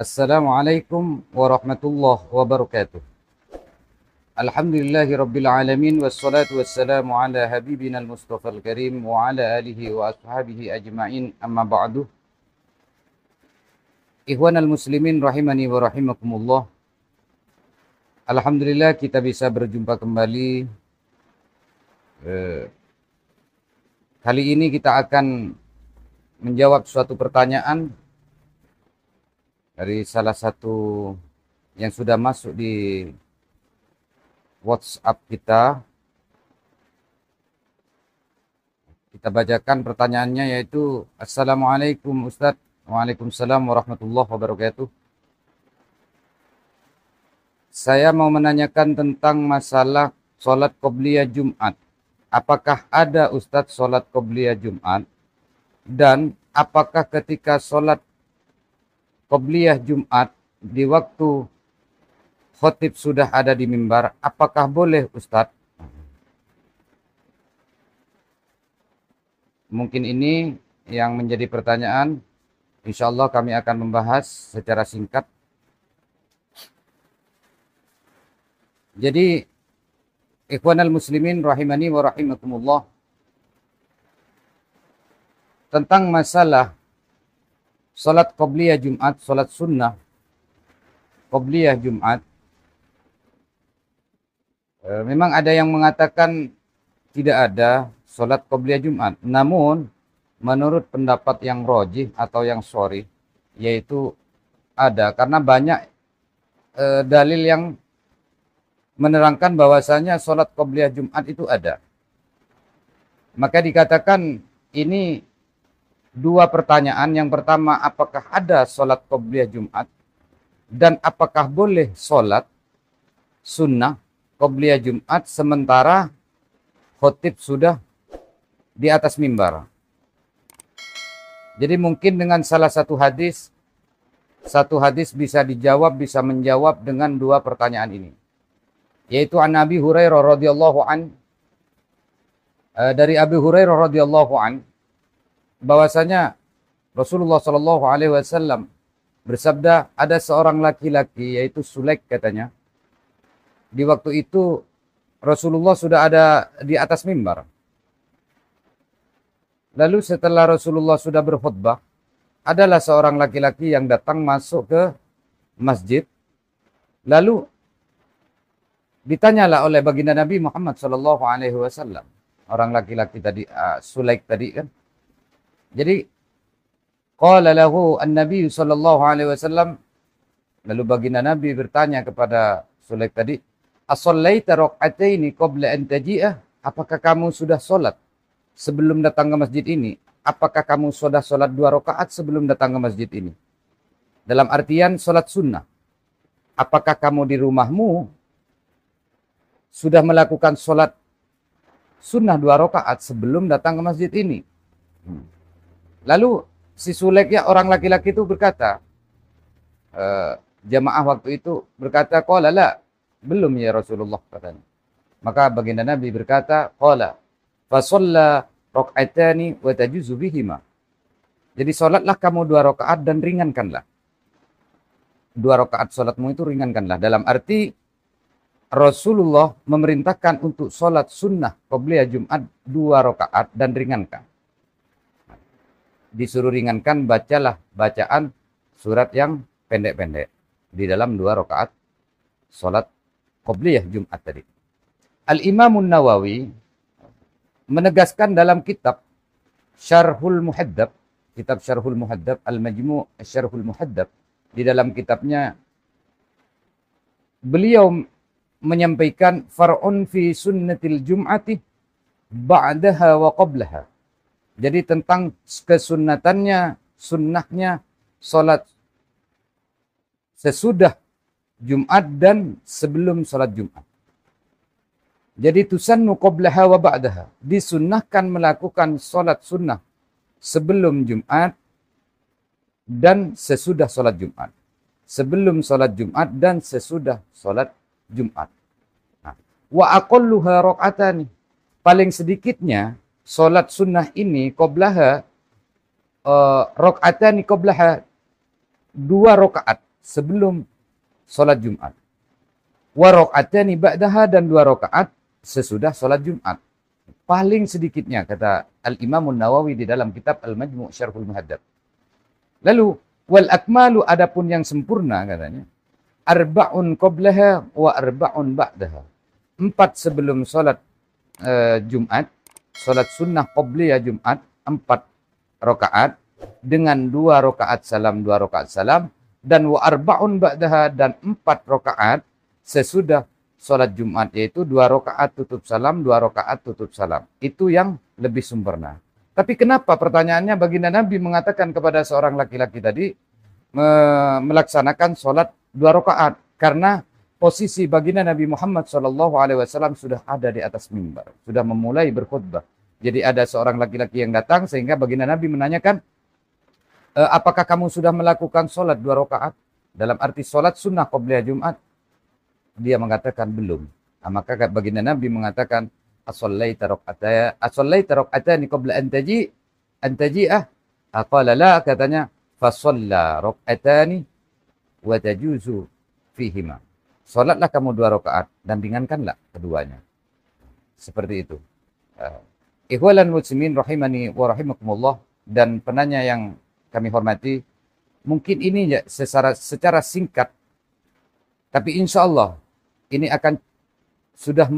Assalamualaikum warahmatullahi wabarakatuh. Alhamdulillahi rabbil alamin wassalatu wassalamu ala habibina al-mustafa al-karim wa ala alihi wa ashabihi ajma'in, amma ba'du. Ikhwanal muslimin rahimani wa rahimakumullah. Alhamdulillah kita bisa berjumpa kembali. Kali ini kita akan menjawab suatu pertanyaan dari salah satu yang sudah masuk di WhatsApp kita. Kita bacakan pertanyaannya, yaitu Assalamualaikum Ustadz. Waalaikumsalam warahmatullahi wabarakatuh. Saya mau menanyakan tentang masalah sholat qobliyah Jumat. Apakah ada Ustadz sholat qobliyah Jumat? Dan apakah ketika sholat qobliyah Jumat di waktu khotib sudah ada di mimbar, apakah boleh Ustadz? Mungkin ini yang menjadi pertanyaan. Insya Allah kami akan membahas secara singkat. Jadi, ikhwanal muslimin rahimani wa rahimakumullah, tentang masalah salat qobliyah Jumat, salat sunnah qobliyah Jumat, memang ada yang mengatakan tidak ada salat qobliyah Jumat. Namun menurut pendapat yang rojih atau yang shorih, yaitu ada, karena banyak dalil yang menerangkan bahwasanya salat qobliyah Jumat itu ada. Maka dikatakan ini dua pertanyaan. Yang pertama, apakah ada salat qobliyah Jumat? Dan apakah boleh salat sunnah qobliyah Jumat sementara khotib sudah di atas mimbar? Jadi mungkin dengan salah satu hadis bisa dijawab, bisa menjawab dengan dua pertanyaan ini. Yaitu an Abi Hurairah radhiyallahu an, dari Abi Hurairah radhiyallahu an, bahwasanya Rasulullah Shallallahu alaihi wasallam bersabda, ada seorang laki-laki yaitu Sulaik katanya. Di waktu itu Rasulullah sudah ada di atas mimbar. Lalu setelah Rasulullah sudah berkhutbah, adalah seorang laki-laki yang datang masuk ke masjid. Lalu ditanyalah oleh baginda Nabi Muhammad Shallallahu alaihi wasallam, orang laki-laki tadi, Sulaik tadi kan. Jadi qala lahu an-nabi sallallahu alaihi wasallam, lalu baginda Nabi bertanya kepada Sulaik tadi, "As-shallaita rak'ataini qabla an taji'ah?" Apakah kamu sudah sholat sebelum datang ke masjid ini? Apakah kamu sudah sholat 2 rakaat sebelum datang ke masjid ini? Dalam artian sholat sunnah. Apakah kamu di rumahmu sudah melakukan sholat sunnah 2 rakaat sebelum datang ke masjid ini? Lalu si Sulaik, ya orang laki-laki itu berkata, jamaah waktu itu berkata, qala la, belum ya Rasulullah katanya. Maka baginda Nabi berkata, qala fa shalla rak'atani wa tajuzu bihima. Jadi salatlah kamu 2 rakaat dan ringankanlah. 2 rakaat salatmu itu ringankanlah. Dalam arti Rasulullah memerintahkan untuk salat sunnah qobliyah Jumat 2 rakaat dan ringankan. Disuruh ringankan, bacalah bacaan surat yang pendek-pendek di dalam 2 rakaat salat qobliyah Jumat tadi. Al-Imamun Nawawi menegaskan dalam kitab Syarhul Muhaddab, kitab Syarhul Muhaddab, Al-Majmu' Syarhul Muhaddab, di dalam kitabnya beliau menyampaikan far'un fi sunnatil jum'ati ba'daha wa qablaha. Jadi tentang kesunnatannya, sunnahnya salat sesudah Jumat dan sebelum salat Jumat. Jadi tusannu qablaha wa ba'daha. Disunnahkan melakukan salat sunnah sebelum Jumat dan sesudah salat Jumat. Sebelum salat Jumat dan sesudah salat Jumat. Nah, wa aqalluha raq'atani. Paling sedikitnya salat sunnah ini qablaha raq'atani qablaha 2 rakaat sebelum sholat Jumat. Wa rakaatani ba'daha, dan 2 rakaat sesudah sholat Jumat. Paling sedikitnya, kata Al-Imam Nawawi di dalam kitab Al-Majmu' Syarhul Muhaddab. Lalu wal akmalu, adapun yang sempurna katanya, arba'un qablaha wa arba'un ba'daha. 4 sebelum sholat Jumat, sholat sunnah qabliyah Jumat, 4 rakaat dengan 2 rakaat salam, 2 rakaat salam, dan wa arba'un ba'daha, dan 4 rakaat sesudah sholat Jumat, yaitu 2 rakaat tutup salam, 2 rakaat tutup salam. Itu yang lebih sempurna. Tapi kenapa pertanyaannya baginda Nabi mengatakan kepada seorang laki-laki tadi melaksanakan sholat 2 rakaat? Karena posisi baginda Nabi Muhammad SAW sudah ada di atas mimbar, sudah memulai berkhutbah. Jadi ada seorang laki-laki yang datang sehingga baginda Nabi menanyakan, apakah kamu sudah melakukan sholat 2 rakaat? Dalam arti sholat sunnah qabliyah Jumat. Dia mengatakan belum. Maka baginda Nabi mengatakan, as-sallaita rak'atani qabla an taji'ah? Qala la, katanya, fa shalla rak'atani wa tajuzu fihima. Salatlah kamu 2 rakaat dan ringankanlah keduanya. Seperti itu. Ikhwalan muslimin rahimani wa rahimakumullah, dan penanya yang kami hormati, mungkin ini ya secara singkat, tapi insya Allah ini akan sudah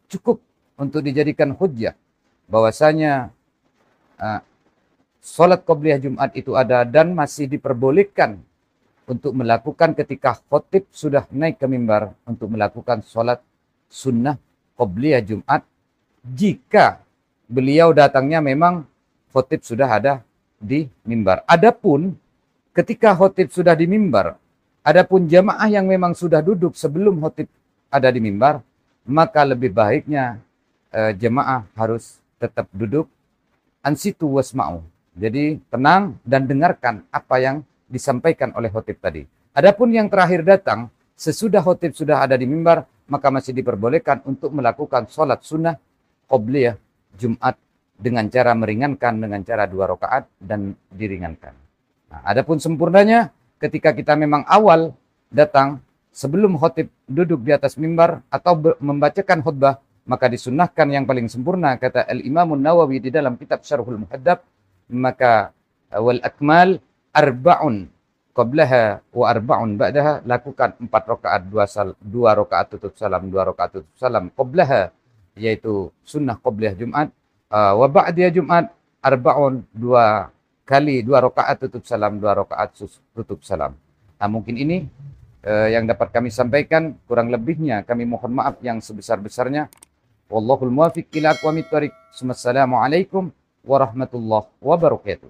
cukup untuk dijadikan hujjah bahwasanya sholat qabliyah Jumat itu ada dan masih diperbolehkan untuk melakukan ketika khotib sudah naik ke mimbar untuk melakukan sholat sunnah qabliyah Jumat jika beliau datangnya memang khotib sudah ada di mimbar. Adapun ketika khotib sudah di mimbar, adapun jamaah yang memang sudah duduk sebelum khotib ada di mimbar, maka lebih baiknya jemaah harus tetap duduk ansitu wasma'u. Jadi tenang dan dengarkan apa yang disampaikan oleh khotib tadi. Adapun yang terakhir datang sesudah khotib sudah ada di mimbar, maka masih diperbolehkan untuk melakukan sholat sunnah qabliyah Jumat dengan cara meringankan, dengan cara 2 rakaat dan diringankan. Nah, adapun sempurnanya ketika kita memang awal datang sebelum khotib duduk di atas mimbar atau membacakan khutbah, maka disunnahkan yang paling sempurna, kata Al-Imam Nawawi di dalam kitab Syarhul Muhaddab, maka wal akmal arba'un qablaha wa arba'un ba'daha, lakukan 4 rakaat 2 rakaat tutup salam, 2 rakaat tutup salam qablaha, yaitu sunnah qabliyah Jumat, wa ba'diyah Jumat arba'un, 2 kali 2 rakaat tutup salam, 2 rakaat tutup salam. Nah, mungkin ini yang dapat kami sampaikan, kurang lebihnya kami mohon maaf yang sebesar-besarnya. Wallahul muwaffiq ila aqwamit thoriq. Wassalamualaikum warahmatullahi wabarakatuh.